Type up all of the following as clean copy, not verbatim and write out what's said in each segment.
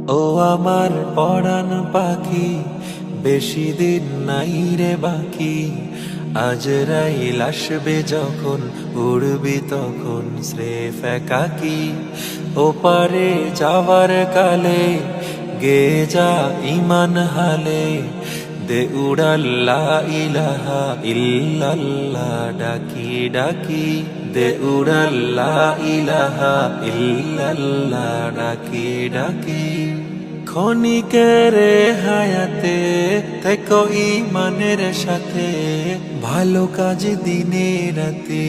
ও আমার পরাণ পাখি, বেশি দিন নাই রে বাকি। আজরাইল আসবে যখন, উড়বি তখন স্রেফ একাকী। ওপারে যাওয়ার কালে গে যা ইমান হালে, দে উড়াল লা ইলাহা ইল্লাল্লাহ ডাকি ডাকি। দে উড়াল লা ইলাহা ইল্লাল্লাহ ডাকি ডাকি। ক্ষণিকের হায়াতে থেকো ঈমানের সাথে, ভালো কাজ দিনে রাতে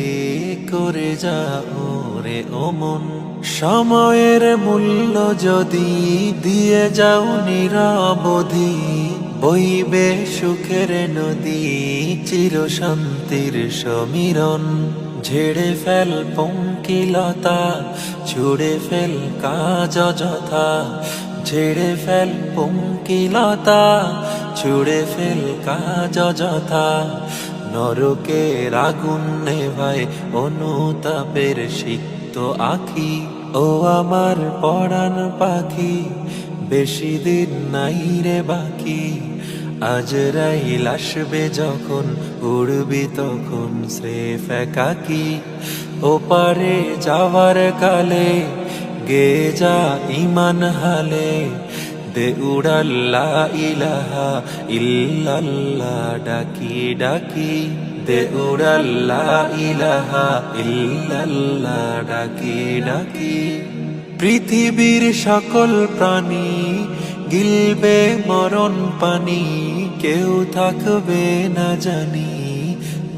করে যাও রে ও মন। সময়ের মূল্য যদি দিয়ে যাও নিরবধি, বইবে সুখের নদী চির শান্তির সমীরণ। ঝেড়ে ফেল পঙ্কিলতা, ছুড়ে ফেল কাজ অযথা। ঝেড়ে ফেল পঙ্কিলতা, ছুড়ে ফেল কাজ অযথা। নরকের আগুন নেভায় অনুতাপের সিক্ত আখি। ও আমার পরাণ পাখি, বেশি দিন নাই রে বাকি। আজরাইল আসবে যখন, উড়বি তখন স্রেফ একাকী। ওপারে যাওয়ার কালে গে যা ইমান হালে, দে উড়াল লা ইলাহা ইল্লাল্লাহ ডাকি ডাকি। দে উড়াল লা ইলাহা ইল্লাল্লাহ ডাকি ডাকি। পৃথিবীর সকল প্রাণী গিলবে মরণ পানি, কেউ থাকবে না জানি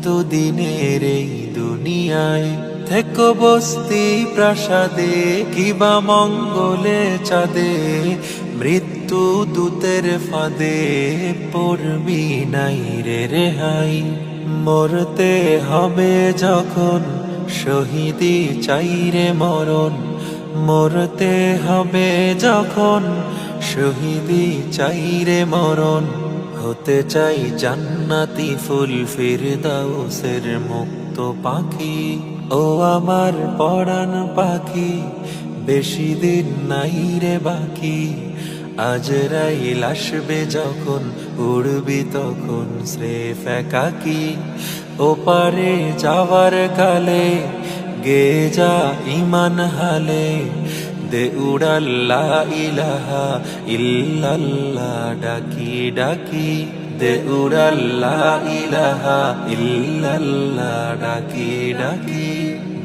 দুদিনের এই দুনিয়ায়। থেকো বস্তি প্রাসাদে, কিবা মঙ্গলে চাঁদে, মৃত্যু দূতের ফাঁদে পড়বি নাই রে রেহাই। মরতে হবে যখন, শহীদি চাই রে মরণ। মরতে হবে যখন, শহীদি চাই রে মরণ। হতে চাই জান্নাতি ফুল ফিরদাউসের মুক্ত পাখি। ও আমার পরাণ পাখি, বেশি দিন নাই রে বাকি। আজরাইল আসবে যখন, উড়বি তখন স্রেফ একাকী। ওপারে যাওয়ার কালে গে যা ইমান হালে, দে উড়াল লা ইলাহা ইল্লাল্লাহ ডাকি ডাকি। দে উড়াল লা ইলাহা ইল্লাল্লাহ ডাকি ডাকি।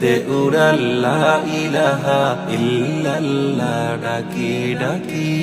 দে উড়াল লা ইলাহা ইল্লাল্লাহ ডাকি ডাকি।